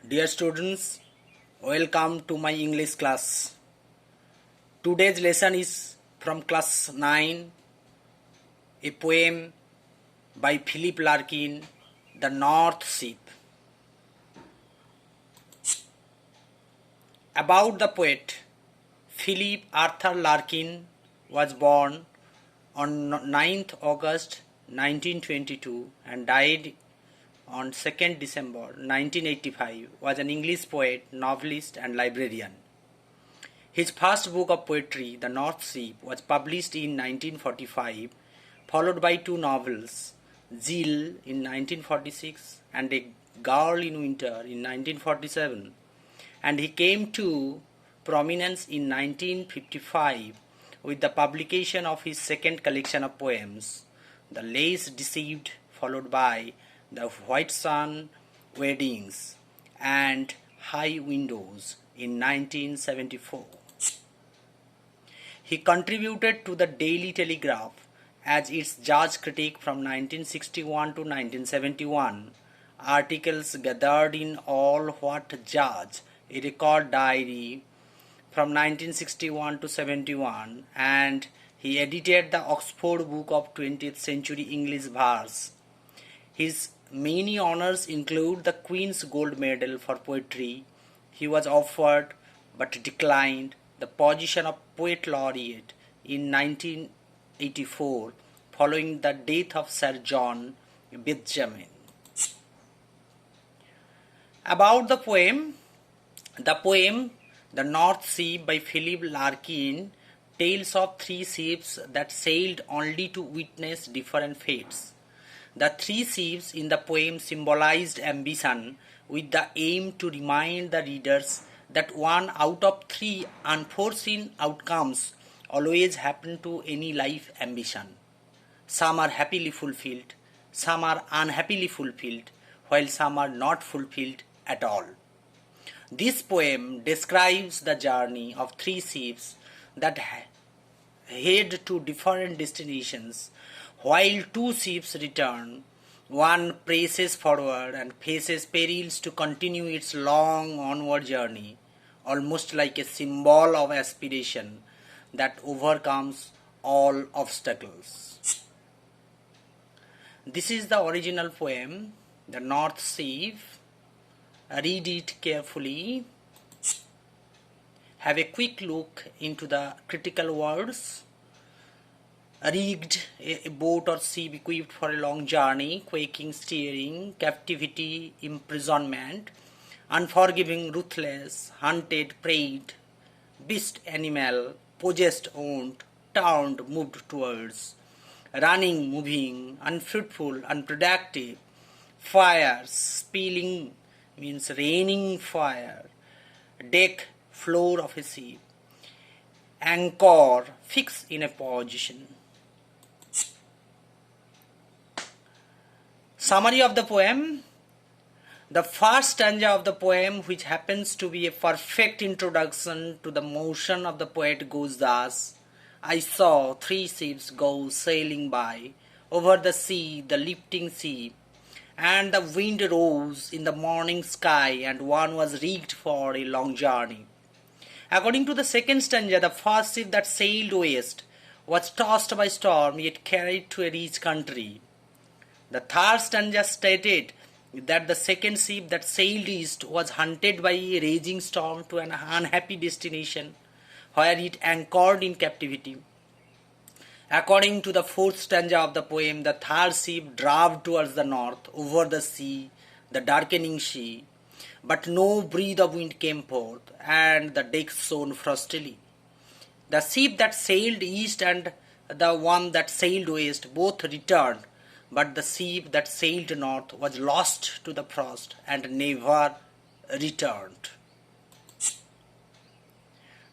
Dear students, welcome to my English class. Today's lesson is from class 9, a poem by Philip Larkin, The North Ship. About the poet, Philip Arthur Larkin was born on 9th August 1922 and died on 2nd December 1985, was an English poet, novelist and librarian. His first book of poetry, The North Ship, was published in 1945, followed by two novels, Jill in 1946 and A Girl in Winter in 1947, and he came to prominence in 1955 with the publication of his second collection of poems, The Less Deceived, followed by The White Sun Weddings and High Windows in 1974. He contributed to the Daily Telegraph as its jazz critic from 1961 to 1971. Articles gathered in All What Jazz, a record diary from 1961 to 71, and he edited the Oxford Book of 20th Century English Verse. His many honors include the Queen's Gold Medal for Poetry. He was offered but declined the position of Poet Laureate in 1984 following the death of Sir John Benjamin. About the poem, The North Sea by Philip Larkin tells of three ships that sailed only to witness different fates. The three ships in the poem symbolized ambition with the aim to remind the readers that one out of three unforeseen outcomes always happen to any life ambition. Some are happily fulfilled, some are unhappily fulfilled, while some are not fulfilled at all. This poem describes the journey of three ships that head to different destinations, while two ships return. One presses forward and faces perils to continue its long onward journey, almost like a symbol of aspiration that overcomes all obstacles. This is the original poem, The North Ship. Read it carefully. Have a quick look into the critical words. Rigged, a boat or ship equipped for a long journey, quaking steering, captivity, imprisonment, unforgiving, ruthless, hunted, preyed, beast, animal, possessed, owned, turned, moved towards, running, moving, unfruitful, unproductive, fire, spilling means raining fire, deck, floor of a ship, anchor, fix in a position. Summary of the poem. The first stanza of the poem, which happens to be a perfect introduction to the motion of the poet, goes thus: I saw three ships go sailing by, over the sea, the lifting sea, and the wind rose in the morning sky, and one was rigged for a long journey. According to the second stanza, the first ship that sailed west was tossed by storm, yet carried to a rich country. The third stanza stated that the second ship that sailed east was hunted by a raging storm to an unhappy destination, where it anchored in captivity. According to the fourth stanza of the poem, the third ship drove towards the north, over the sea, the darkening sea, but no breath of wind came forth, and the decks shone frostily. The ship that sailed east and the one that sailed west both returned, but the ship that sailed north was lost to the frost and never returned.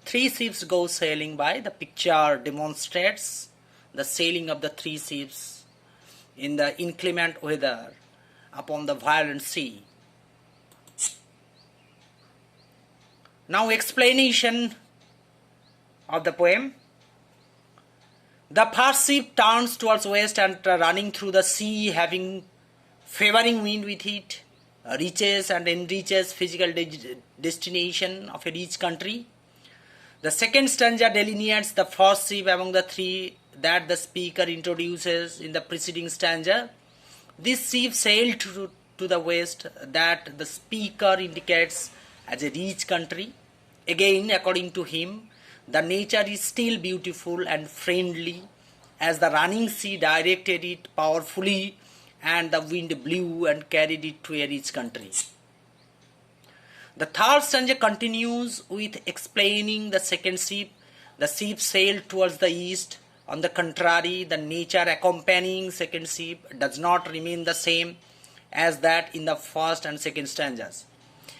Three ships go sailing by. The picture demonstrates the sailing of the three ships in the inclement weather upon the violent sea. Now explanation of the poem. The first ship turns towards west and running through the sea, having favoring wind with it, reaches and enriches physical destination of each country. The second stanza delineates the first ship among the three that the speaker introduces in the preceding stanza. This ship sailed to the west that the speaker indicates as a rich country. Again, according to him, the nature is still beautiful and friendly as the running sea directed it powerfully and the wind blew and carried it to a rich country. The third stanza continues with explaining the second ship. The ship sailed towards the east. On the contrary, the nature accompanying second ship does not remain the same as that in the first and second stanzas.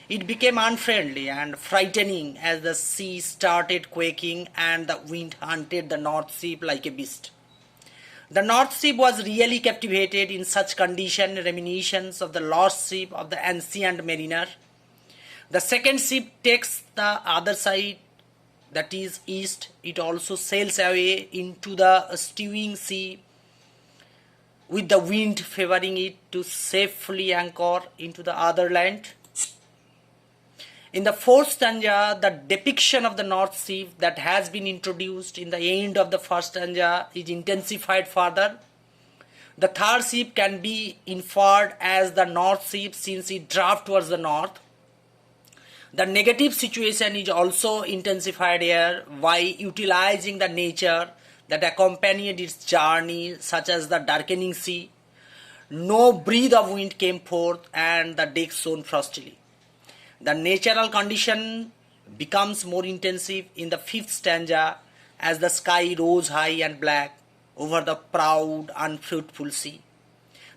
It became unfriendly and frightening as the sea started quaking and the wind hunted the north ship like a beast. The north ship was really captivated in such condition, reminiscence of the lost ship of the ancient mariner. The second ship takes the other side, that is east. It also sails away into the stewing sea with the wind favoring it to safely anchor into the other land. In the fourth stanza, the depiction of the north ship that has been introduced in the end of the first stanza is intensified further. The third ship can be inferred as the north ship since it drafts towards the north. The negative situation is also intensified here by utilizing the nature that accompanied its journey, such as the darkening sea. No breath of wind came forth and the deck shone frostily. The natural condition becomes more intensive in the fifth stanza as the sky rose high and black over the proud, unfruitful sea.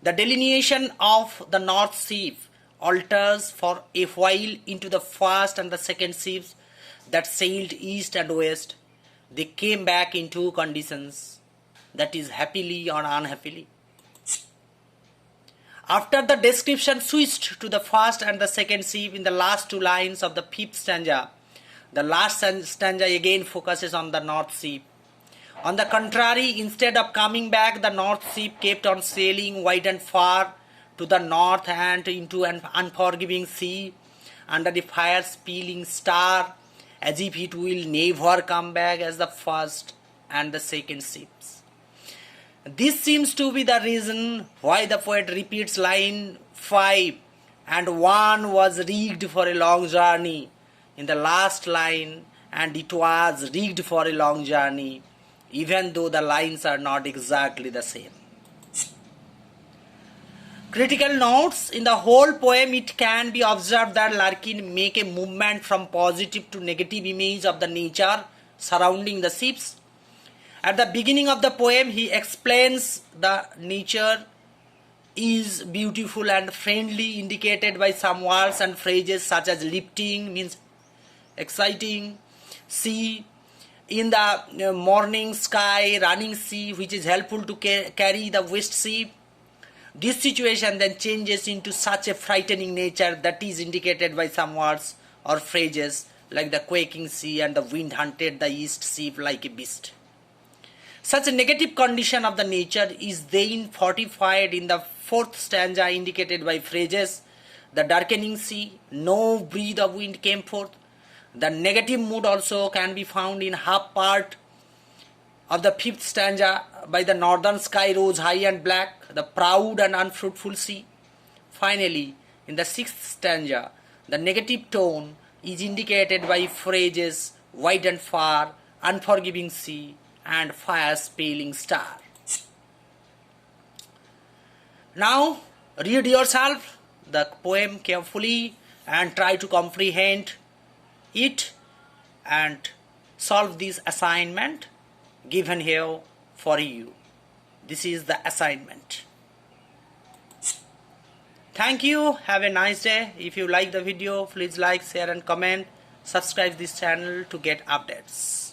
The delineation of the north ship alters for a while into the first and the second ships that sailed east and west. They came back in two conditions, that is happily or unhappily. After the description switched to the first and the second ship in the last two lines of the fifth stanza, the last stanza again focuses on the north ship. On the contrary, instead of coming back, the north ship kept on sailing wide and far to the north and into an unforgiving sea under the fire-spilling star, as if it will never come back as the first and the second ships. This seems to be the reason why the poet repeats line 5, and one was rigged for a long journey, in the last line, and it was rigged for a long journey, even though the lines are not exactly the same. Critical notes: in the whole poem it can be observed that Larkin make a movement from positive to negative image of the nature surrounding the ships. At the beginning of the poem he explains the nature is beautiful and friendly, indicated by some words and phrases such as lifting means exciting, sea, in the morning sky, running sea, which is helpful to carry the west ship. This situation then changes into such a frightening nature that is indicated by some words or phrases like the quaking sea and the wind hunted the east ship like a beast. Such a negative condition of the nature is then fortified in the fourth stanza, indicated by phrases the darkening sea, no breath of wind came forth. The negative mood also can be found in half part of the fifth stanza by the northern sky rose high and black, the proud and unfruitful sea. Finally, in the sixth stanza, the negative tone is indicated by phrases wide and far, unforgiving sea, and fire-spilling star. Now, read yourself the poem carefully and try to comprehend it and solve this assignment given here for you. This is the assignment. Thank you. Have a nice day. If you like the video, please like, share and comment. Subscribe this channel to get updates.